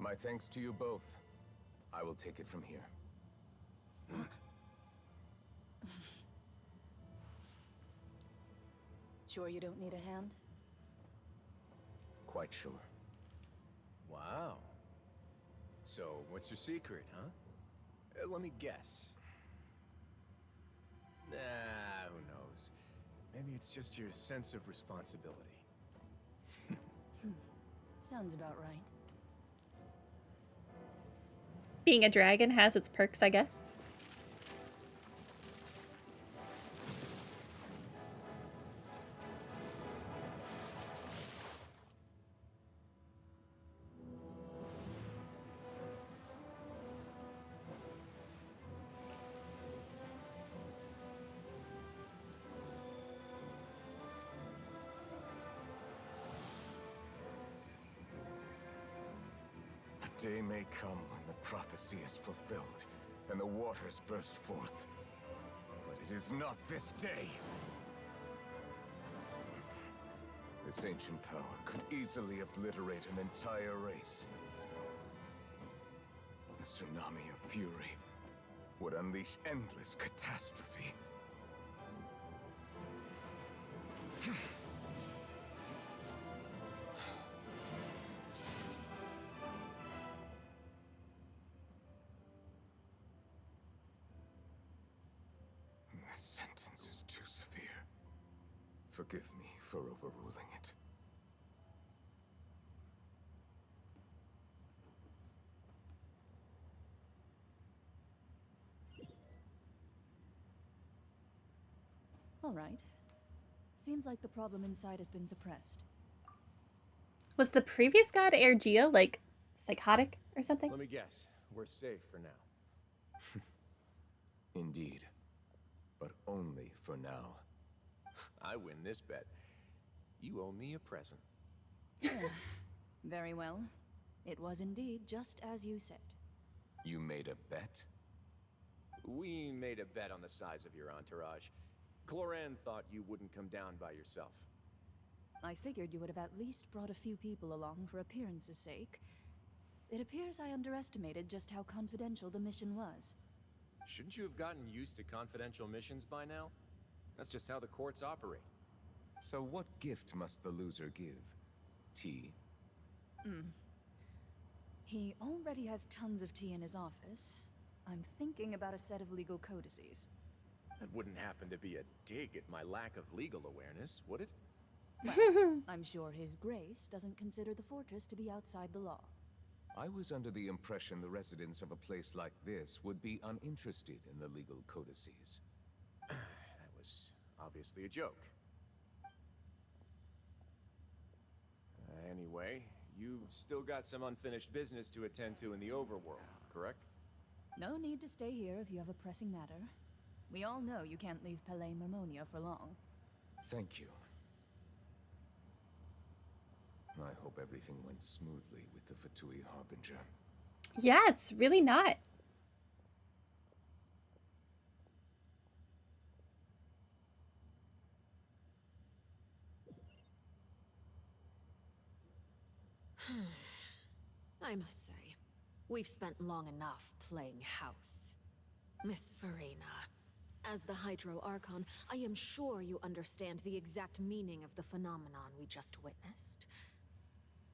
My thanks to you both. I will take it from here. Sure you don't need a hand? Quite sure. Wow. So, what's your secret, huh? Let me guess. Nah, who knows? Maybe it's just your sense of responsibility. Sounds about right. Being a dragon has its perks, I guess. A day may come when the prophecy is fulfilled, and the waters burst forth. But it is not this day. This ancient power could easily obliterate an entire race. A tsunami of fury would unleash endless catastrophe. This sentence is too severe. Forgive me for overruling it. All right. Seems like the problem inside has been suppressed. Was the previous god Ergia, like, psychotic or something? Let me guess. We're safe for now. Indeed. But only for now. I win this bet. You owe me a present. Very well. It was indeed just as you said. You made a bet? We made a bet on the size of your entourage. Cloran thought you wouldn't come down by yourself. I figured you would have at least brought a few people along for appearance's sake. It appears I underestimated just how confidential the mission was. Shouldn't you have gotten used to confidential missions by now? That's just how the courts operate. So what gift must the loser give? Tea? He already has tons of tea in his office. I'm thinking about a set of legal codices. That wouldn't happen to be a dig at my lack of legal awareness, would it? Well, I'm sure His Grace doesn't consider the fortress to be outside the law. I was under the impression the residents of a place like this would be uninterested in the legal codices. That was obviously a joke. Anyway, you've still got some unfinished business to attend to in the overworld, correct? No need to stay here if you have a pressing matter. We all know you can't leave Palais Mermonia for long. Thank you. I hope everything went smoothly with the Fatui Harbinger. Yeah, it's really not. I must say, we've spent long enough playing house. Miss Furina, as the Hydro Archon, I am sure you understand the exact meaning of the phenomenon we just witnessed.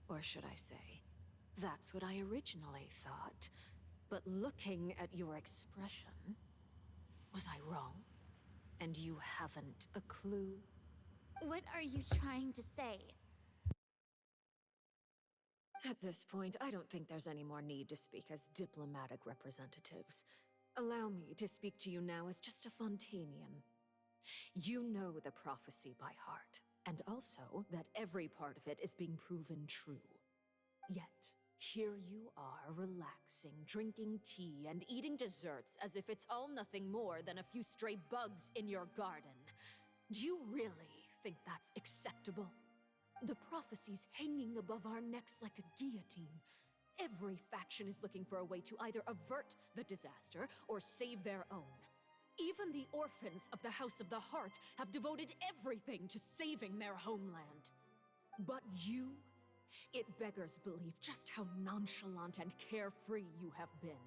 Or should I say, that's what I originally thought. But looking at your expression, was I wrong? And you haven't a clue? What are you trying to say? At this point, I don't think there's any more need to speak as diplomatic representatives. Allow me to speak to you now as just a Fontanian. You know the prophecy by heart, and also that every part of it is being proven true. Yet, here you are relaxing, drinking tea, and eating desserts as if it's all nothing more than a few stray bugs in your garden. Do you really think that's acceptable? The prophecy's hanging above our necks like a guillotine. Every faction is looking for a way to either avert the disaster or save their own. Even the orphans of the House of the Hearth have devoted everything to saving their homeland. But you It beggars belief just how nonchalant and carefree you have been.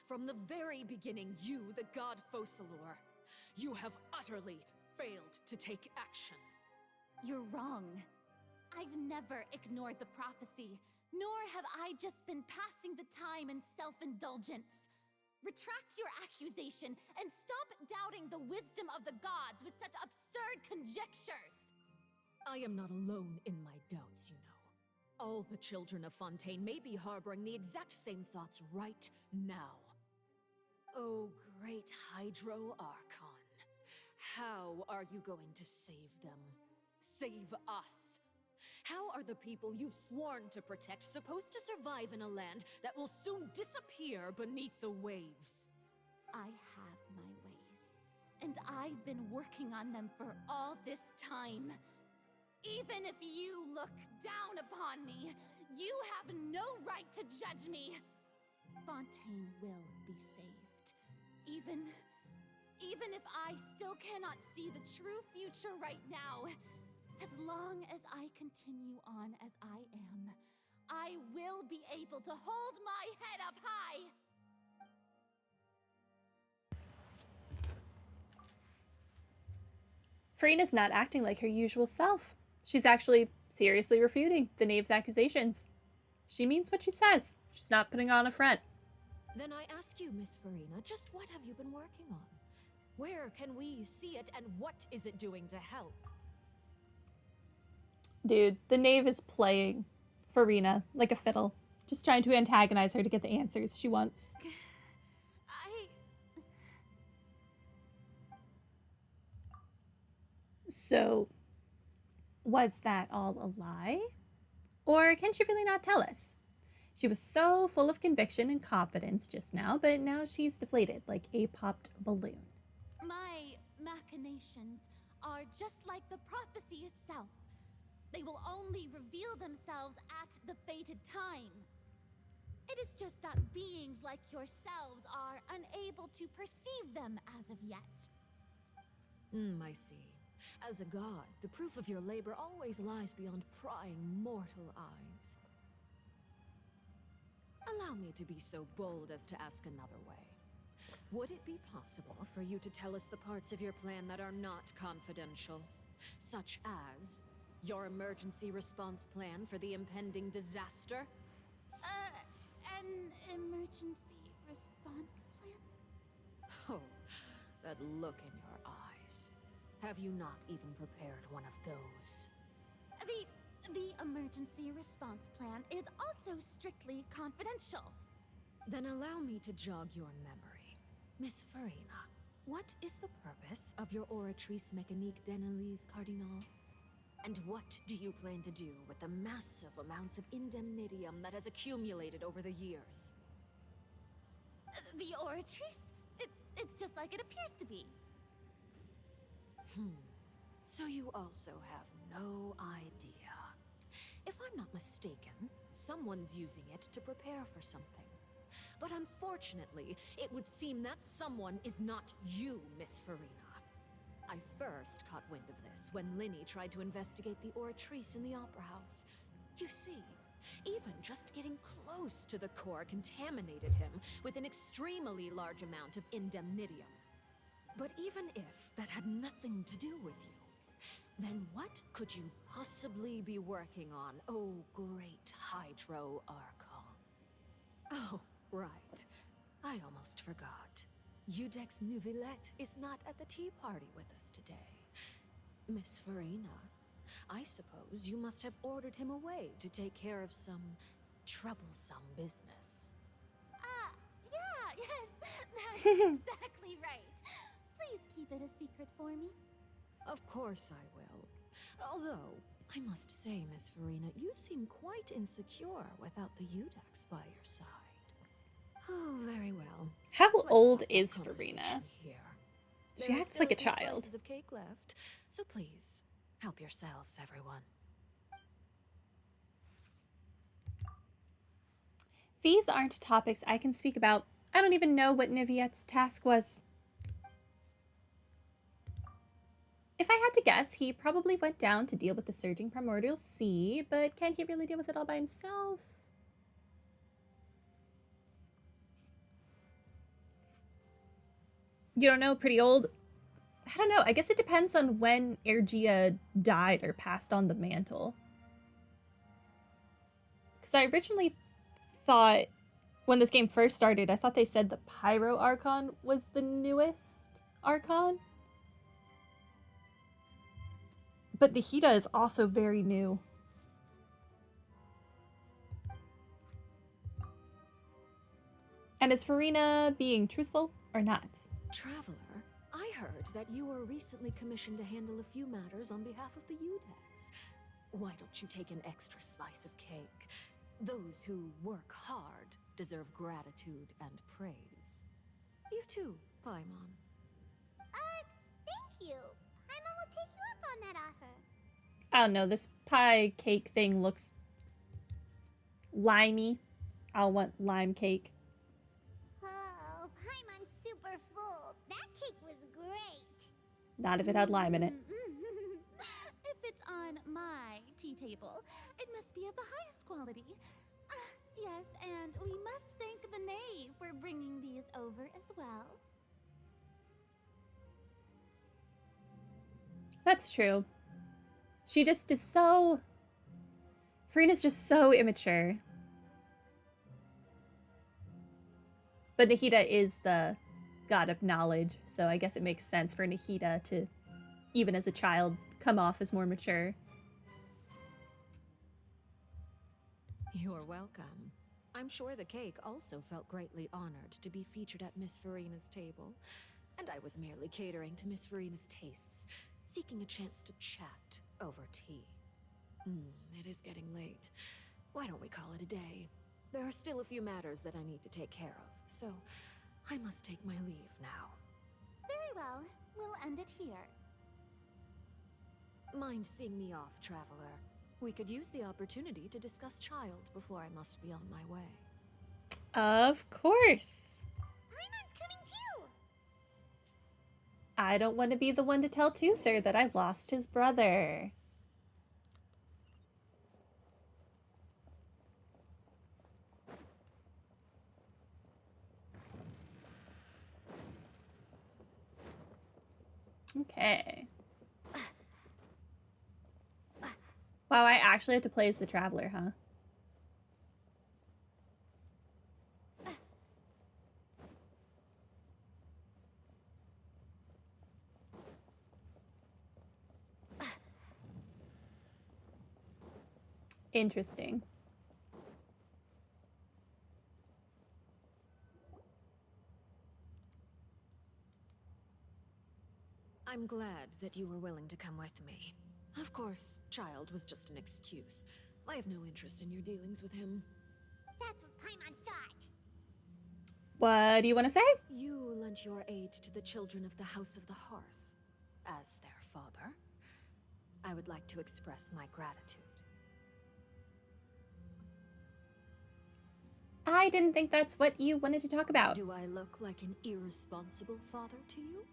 From the very beginning, you, the god Focalor, you have utterly failed to take action. You're wrong. I've never ignored the prophecy, nor have I just been passing the time in self-indulgence. Retract your accusation and stop doubting the wisdom of the gods with such absurd conjectures! I am not alone in my doubts, you know. All the children of Fontaine may be harboring the exact same thoughts right now. Oh, great Hydro Archon. How are you going to save them? Save us? How are the people you've sworn to protect supposed to survive in a land that will soon disappear beneath the waves? I have my ways, and I've been working on them for all this time. Even if you look down upon me, you have no right to judge me! Fontaine will be saved. Even if I still cannot see the true future right now, as long as I continue on as I am, I will be able to hold my head up high! Furina's not acting like her usual self. She's actually seriously refuting the Knave's accusations. She means what she says. She's not putting on a front. Then I ask you, Miss Furina, just what have you been working on? Where can we see it, and what is it doing to help? Dude, the Knave is playing Furina like a fiddle, just trying to antagonize her to get the answers she wants. So, was that all a lie? Or can she really not tell us? She was so full of conviction and confidence just now, but now she's deflated like a popped balloon. My machinations are just like the prophecy itself. They will only reveal themselves at the fated time. It is just that beings like yourselves are unable to perceive them as of yet. I see. As a god, the proof of your labor always lies beyond prying mortal eyes. Allow me to be so bold as to ask another way. Would it be possible for you to tell us the parts of your plan that are not confidential? Such as your emergency response plan for the impending disaster? An emergency response plan? Oh, that look in your eyes. Have you not even prepared one of those? The emergency response plan is also strictly confidential. Then allow me to jog your memory. Miss Furina, what is the purpose of your Oratrice Mécanique d'Analyse Cardinal? And what do you plan to do with the massive amounts of indemnitium that has accumulated over the years? The Oratrice? It's just like it appears to be. So you also have no idea. If I'm not mistaken, someone's using it to prepare for something. But unfortunately, it would seem that someone is not you, Miss Furina. I first caught wind of this when Linny tried to investigate the Oratrice in the Opera House. You see, even just getting close to the core contaminated him with an extremely large amount of indemnitium. But even if that had nothing to do with you, then what could you possibly be working on, oh great Hydro Archon? Oh, right. I almost forgot. Udex Nouvillette is not at the tea party with us today. Miss Furina, I suppose you must have ordered him away to take care of some troublesome business. Yeah, yes, that's exactly right. Please keep it a secret for me. Of course I will. Although, I must say, Miss Furina, you seem quite insecure without the Udex by your side. Oh, very well. How Let's old stop is the conversation Furina? here. She There are acts still like a few child. slices of cake left, so please, help yourselves, everyone. These aren't topics I can speak about. I don't even know what Niviette's task was. If I had to guess, he probably went down to deal with the surging primordial sea, but can he really deal with it all by himself? You don't know, pretty old? I don't know. I guess it depends on when Ergia died or passed on the mantle. Because I originally thought, when this game first started, I thought they said the Pyro Archon was the newest Archon. But Nahida is also very new. And is Furina being truthful or not? Traveler, I heard that you were recently commissioned to handle a few matters on behalf of the Udex. Why don't you take an extra slice of cake? Those who work hard deserve gratitude and praise. You too, Paimon. Thank you. Paimon will take you up on that offer. I don't know, this pie cake thing looks limey. I'll want lime cake. Oh, Paimon's super full. That cake was great. Not if it had lime in it. If it's on my tea table, it must be of the highest quality. Yes, and we must thank the Knave for bringing these over as well. That's true. She just is so... Furina's just so immature. But Nahida is the god of knowledge, so I guess it makes sense for Nahida to, even as a child, come off as more mature. You're welcome. I'm sure the cake also felt greatly honored to be featured at Miss Furina's table. And I was merely catering to Miss Furina's tastes, seeking a chance to chat over tea. It is getting late. Why don't we call it a day? There are still a few matters that I need to take care of, so I must take my leave now. Very well. We'll end it here. Mind seeing me off, Traveler? We could use the opportunity to discuss Child before I must be on my way. Of course. Paimon's coming too. I don't want to be the one to tell Tusser that I lost his brother. Okay. Wow, I actually have to play as the Traveler, huh? Interesting. I'm glad that you were willing to come with me. Of course, Child was just an excuse. I have no interest in your dealings with him. That's what Paimon thought. What do you want to say? You lent your aid to the children of the House of the Hearth. As their father, I would like to express my gratitude. I didn't think that's what you wanted to talk about. Do I look like an irresponsible father to you?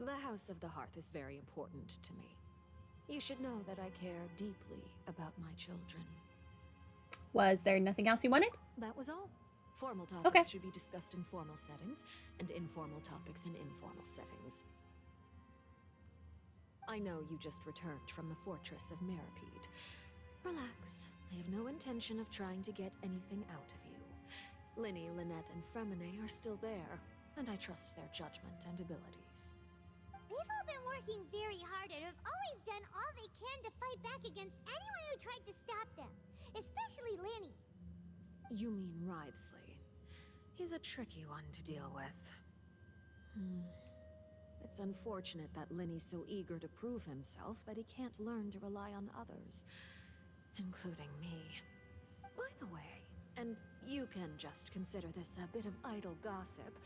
The House of the Hearth is very important to me. You should know that I care deeply about my children. Was there nothing else you wanted? That was all. Formal topics Okay. should be discussed in formal settings, and informal topics in informal settings. I know you just returned from the fortress of Meripede. Relax. I have no intention of trying to get anything out of you. Linny, Lynette, and Fremine are still there, and I trust their judgment and abilities. They've all been working very hard and have always done all they can to fight back against anyone who tried to stop them. Especially Linny. You mean Wriothesley. He's a tricky one to deal with. It's unfortunate that Linny's so eager to prove himself that he can't learn to rely on others, including me. By the way, and you can just consider this a bit of idle gossip,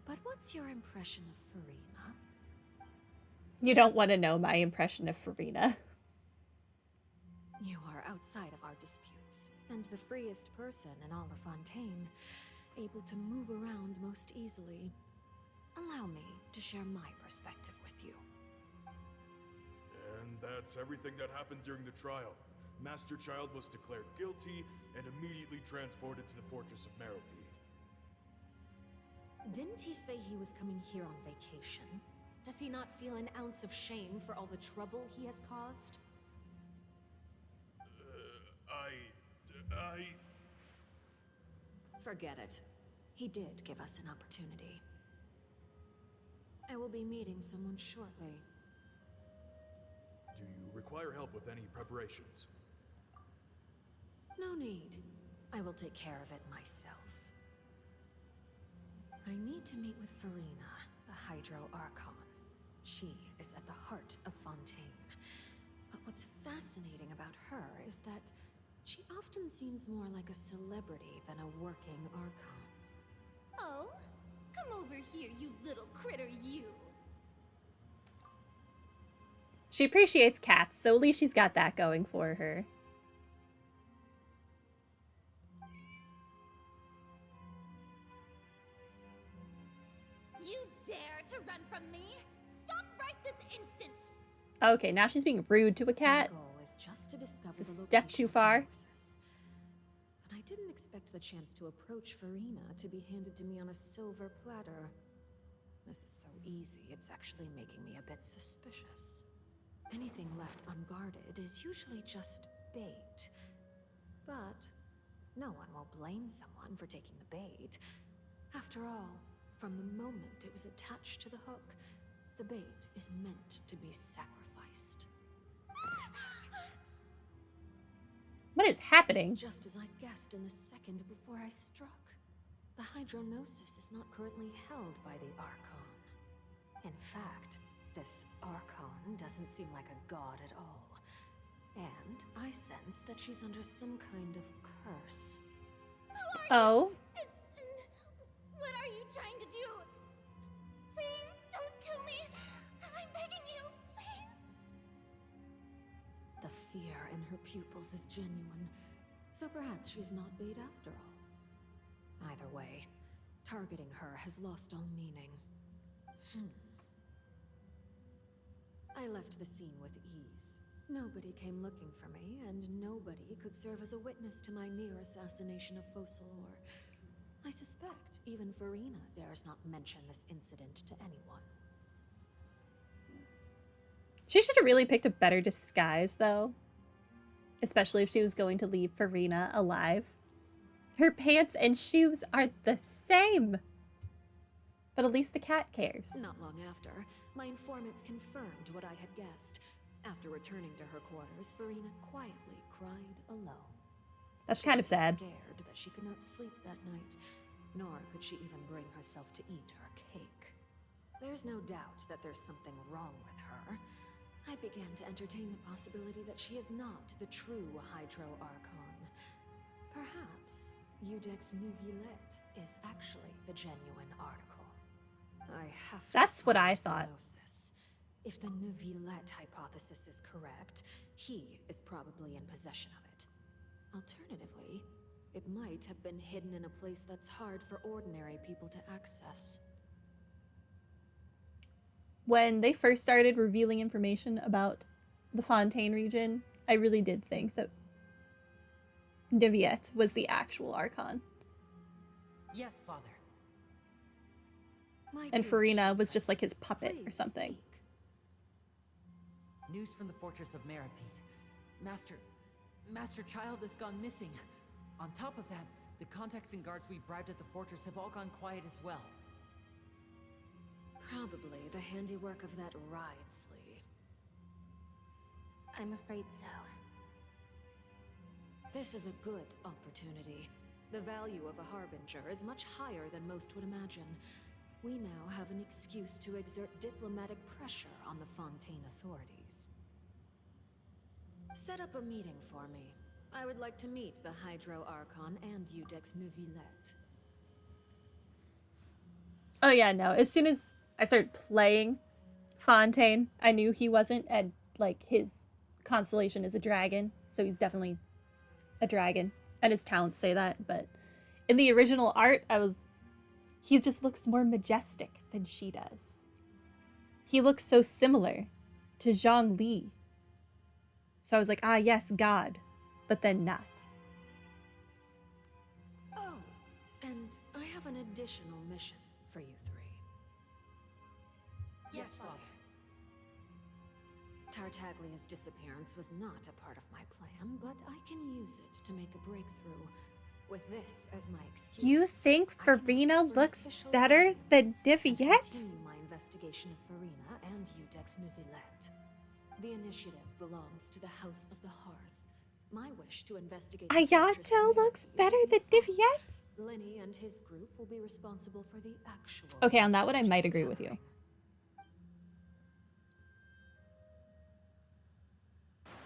but what's your impression of Furina? You don't want to know my impression of Furina. You are outside of our disputes, and the freest person in all of Fontaine, able to move around most easily. allow me to share my perspective with you. And that's everything that happened during the trial. Master Child was declared guilty and immediately transported to the Fortress of Meropide. Didn't he say he was coming here on vacation? Does he not feel an ounce of shame for all the trouble he has caused? Forget it. He did give us an opportunity. I will be meeting someone shortly. Do you require help with any preparations? No need. I will take care of it myself. I need to meet with Furina, the Hydro Archon. She is at the heart of Fontaine. But what's fascinating about her is that she often seems more like a celebrity than a working Archon. Oh, come over here, you little critter, you. She appreciates cats, so at least she's got that going for her. You dare to run from me? Stop right this instant! Okay, now she's being rude to a cat. My goal is just to discover It's a the step location too of far. Moses. But I didn't expect the chance to approach Furina to be handed to me on a silver platter. This is so easy, it's actually making me a bit suspicious. Anything left unguarded is usually just bait. But no one will blame someone for taking the bait. After all, from the moment it was attached to the hook, the bait is meant to be sacrificed. What is happening? It's just as I guessed in the second before I struck. The Hydronosis is not currently held by the Archon. In fact, this Archon doesn't seem like a god at all. And I sense that she's under some kind of curse. Oh. And what are you trying to do? Please don't kill me. I'm begging you, please. The fear in her pupils is genuine, so perhaps she's not bait after all. Either way, targeting her has lost all meaning. I left the scene with ease. Nobody came looking for me, and nobody could serve as a witness to my near assassination of Focalor. I suspect even Furina dares not mention this incident to anyone. She should have really picked a better disguise, though. Especially if she was going to leave Furina alive. Her pants and shoes are the same. But at least the cat cares. Not long after, my informants confirmed what I had guessed. After returning to her quarters, Furina quietly cried alone. That's She kind of was so sad. scared that she could not sleep that night, nor could she even bring herself to eat her cake. There's no doubt that there's something wrong with her. I began to entertain the possibility that she is not the true Hydro Archon. Perhaps Eudex Neuvillette is actually the genuine article. I have to That's what I find thought. Gnosis. If the Neuvillette hypothesis is correct, he is probably in possession of it. Alternatively, it might have been hidden in a place that's hard for ordinary people to access. When they first started revealing information about the Fontaine region, I really did think that Neuvillette was the actual Archon. Yes, Father. My And dear Furina child, was just like his puppet or please something. speak. News from the Fortress of Meropide. Master Child has gone missing. On top of that, the contacts and guards we bribed at the fortress have all gone quiet as well. Probably the handiwork of that Ridesley. I'm afraid so. This is a good opportunity. The value of a Harbinger is much higher than most would imagine. We now have an excuse to exert diplomatic pressure on the Fontaine authorities. Set up a meeting for me. I would like to meet the Hydro Archon and Eudex Neuvillette. Oh yeah, no. As soon as I started playing Fontaine, I knew he wasn't, and like his constellation is a dragon, so he's definitely a dragon, and his talents say that. But in the original art, He just looks more majestic than she does. He looks so similar to Zhongli. So I was like, ah, yes, God, but then not. Oh, and I have an additional mission for you three. Yes, Father. Tartaglia's disappearance was not a part of my plan, but I can use it to make a breakthrough. With this as my excuse, You think I can Furina ask for looks official better audience than and Niviette? continue my investigation of Furina and Udex Neuvillette. The initiative belongs to the House of the Hearth. My wish to investigate the fortress Ayato of looks Mercy better will be than followed. Niviette? Lenny and his group will be responsible for the actual. Okay, on that one I might intelligence agree with you.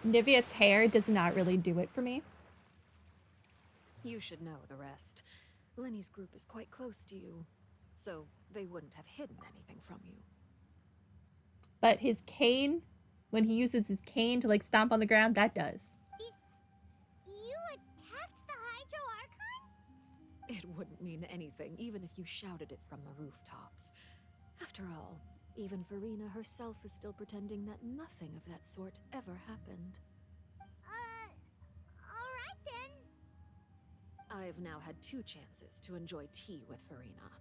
gathering. Niviette's hair does not really do it for me. You should know the rest. Lenny's group is quite close to you, so they wouldn't have hidden anything from you. But his cane, when he uses his cane to like stomp on the ground, that does. You attacked the Hydro Archon? It wouldn't mean anything, even if you shouted it from the rooftops. After all, even Furina herself is still pretending that nothing of that sort ever happened. Alright then. I've now had 2 chances to enjoy tea with Furina.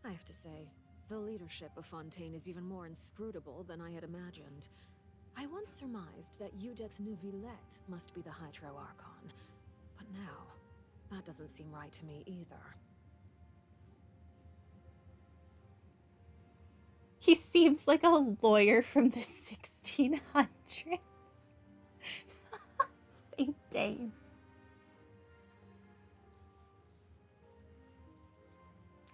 I have to say, the leadership of Fontaine is even more inscrutable than I had imagined. I once surmised that Udex Neuvillette must be the Hydro Archon, but now, that doesn't seem right to me either. He seems like a lawyer from the 1600s. Same Dane.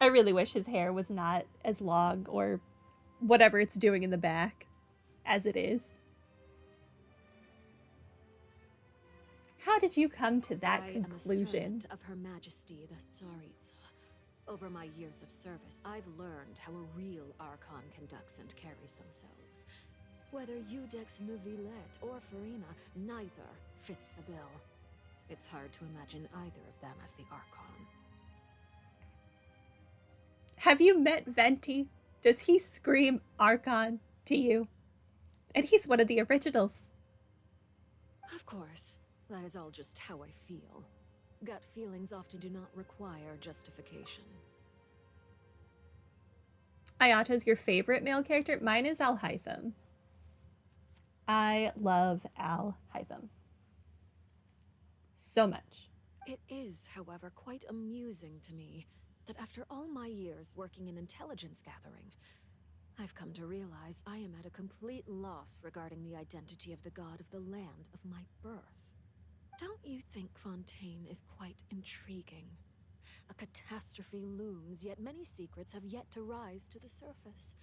I really wish his hair was not as long or whatever it's doing in the back as it is. How did you come to that I conclusion? am a servant of Her Majesty the Tsaritsa. Over my years of service, I've learned how a real Archon conducts and carries themselves. Whether Udex Neuvillette or Furina, neither fits the bill. It's hard to imagine either of them as the Archon. Have you met Venti? Does he scream Archon to you? And he's one of the originals. Of course, that is all just how I feel. Gut feelings often do not require justification. Ayato's your favorite male character? Mine is Al Hytham. I love Al Hytham. So much. It is, however, quite amusing to me that after all my years working in intelligence gathering, I've come to realize I am at a complete loss regarding the identity of the god of the land of my birth. Don't you think Fontaine is quite intriguing? A catastrophe looms, yet many secrets have yet to rise to the surface.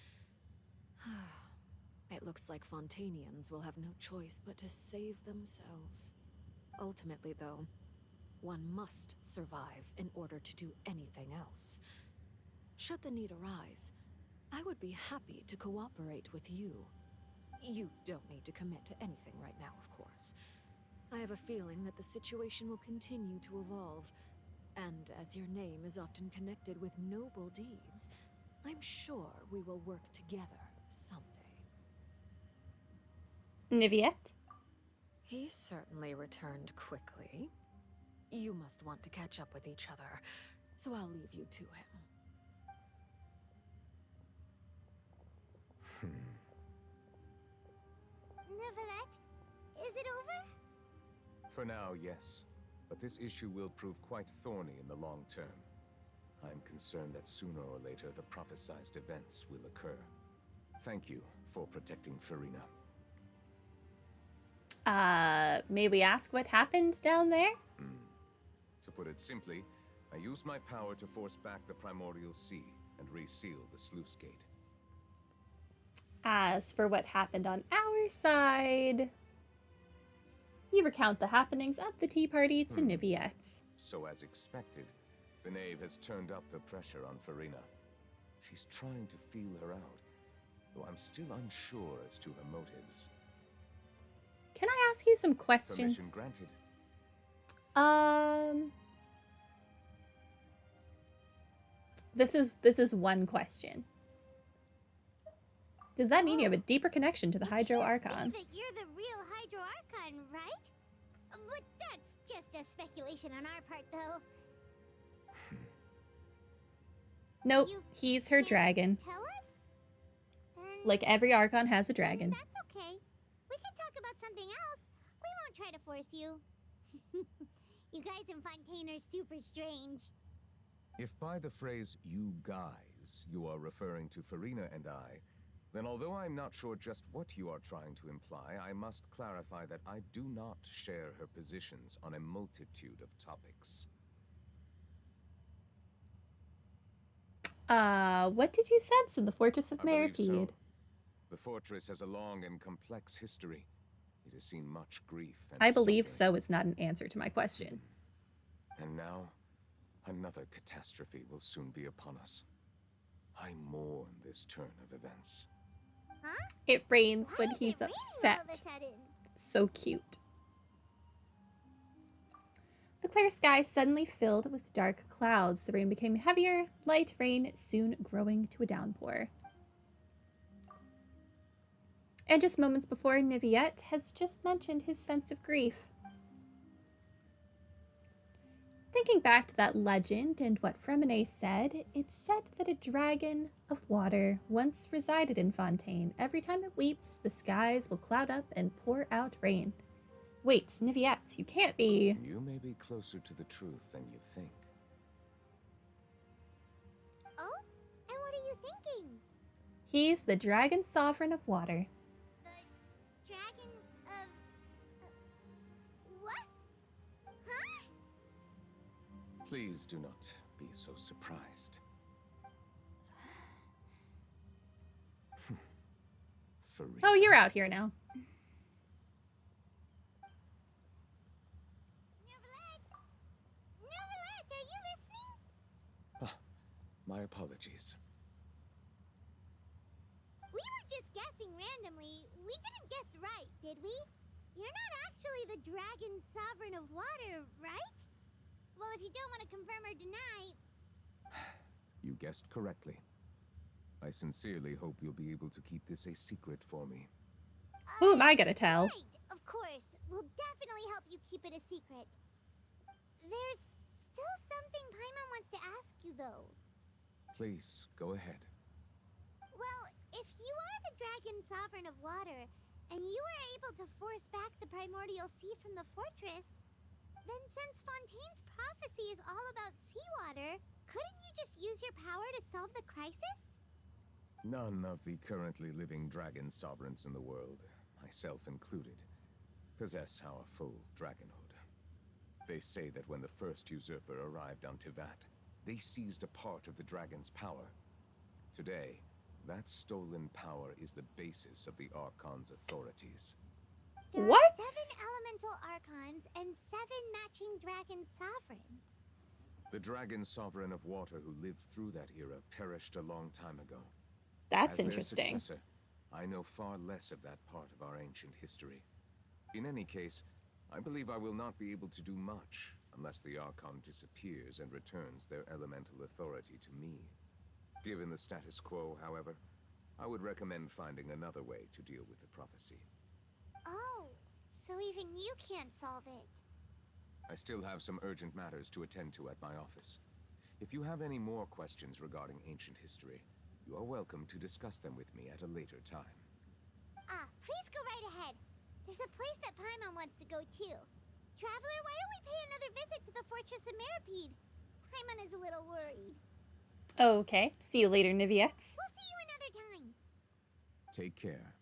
It looks like Fontainians will have no choice but to save themselves. Ultimately, though, one must survive in order to do anything else. Should the need arise, I would be happy to cooperate with you. You don't need to commit to anything right now, of course. I have a feeling that the situation will continue to evolve, and as your name is often connected with noble deeds, I'm sure we will work together someday. Niviette? He certainly returned quickly. You must want to catch up with each other, so I'll leave you to him. Neuvillette, is it over? For now, yes. But this issue will prove quite thorny in the long term. I'm concerned that sooner or later the prophesized events will occur. Thank you for protecting Furina. May we ask what happened down there? To put it simply, I used my power to force back the Primordial Sea and reseal the sluice gate. As for what happened on our side, you recount the happenings of the tea party to Niviette. So as expected, the Knave has turned up the pressure on Furina. She's trying to feel her out, though I'm still unsure as to her motives. Can I ask you some questions? Permission granted. This is one question. Does that mean you have a deeper connection to the Hydro Archon? That you're the real Hydro Archon, right? But that's just a speculation on our part, though. Nope, he's her dragon. Tell us? Then Like every Archon has a dragon. that's okay. We can talk about something else. We won't try to force you. You guys in Fontaine are super strange. If by the phrase "you guys" you are referring to Furina and I, then although I'm not sure just what you are trying to imply, I must clarify that I do not share her positions on a multitude of topics. What did you sense in the Fortress of I believe Meripede? so. The fortress has a long and complex history. It has seen much grief and I believe suffering. so is not an answer to my question. And now, another catastrophe will soon be upon us. I mourn this turn of events. Huh? It rains when Why is he's it raining all of a upset. sudden? So cute. The clear sky suddenly filled with dark clouds. The rain became heavier, light rain soon growing to a downpour. And just moments before, Niviette has just mentioned his sense of grief. Thinking back to that legend and what Fremine said, it's said that a dragon of water once resided in Fontaine. Every time it weeps, the skies will cloud up and pour out rain. Wait, Niviette, you can't be... You may be closer to the truth than you think. Oh? And what are you thinking? He's the dragon sovereign of water. The dragon of... what? Huh? Please do not be so surprised. Furina. Oh, you're out here now. Novelette, are you listening? My apologies. We were just guessing randomly. We didn't guess right, did we? You're not actually the dragon sovereign of water, right? Well, if you don't want to confirm or deny... You guessed correctly. I sincerely hope you'll be able to keep this a secret for me. Who am I gonna tell? Right, of course. We'll definitely help you keep it a secret. There's still something Paimon wants to ask you, though. Please, go ahead. Well, if you are the dragon sovereign of water, and you are able to force back the primordial sea from the fortress, then since Fontaine's prophecy is all about seawater, couldn't you just use your power to solve the crisis? None of the currently living dragon sovereigns in the world, myself included, possess our full dragonhood. They say that when the first usurper arrived on Tivat, they seized a part of the dragon's power. Today, that stolen power is the basis of the Archon's authorities. There What? are 7 elemental archons and 7 matching dragon sovereigns. The dragon sovereign of water who lived through that era perished a long time ago. That's As their interesting. successor, I know far less of that part of our ancient history. In any case, I believe I will not be able to do much unless the Archon disappears and returns their elemental authority to me. Given the status quo, however, I would recommend finding another way to deal with the prophecy. Oh, so even you can't solve it. I still have some urgent matters to attend to at my office. If you have any more questions regarding ancient history, you are welcome to discuss them with me at a later time. Please go right ahead. There's a place that Paimon wants to go too. Traveler, why don't we pay another visit to the Fortress of Meripede? Paimon is a little worried. Okay, see you later, Niviette. We'll see you another time. Take care.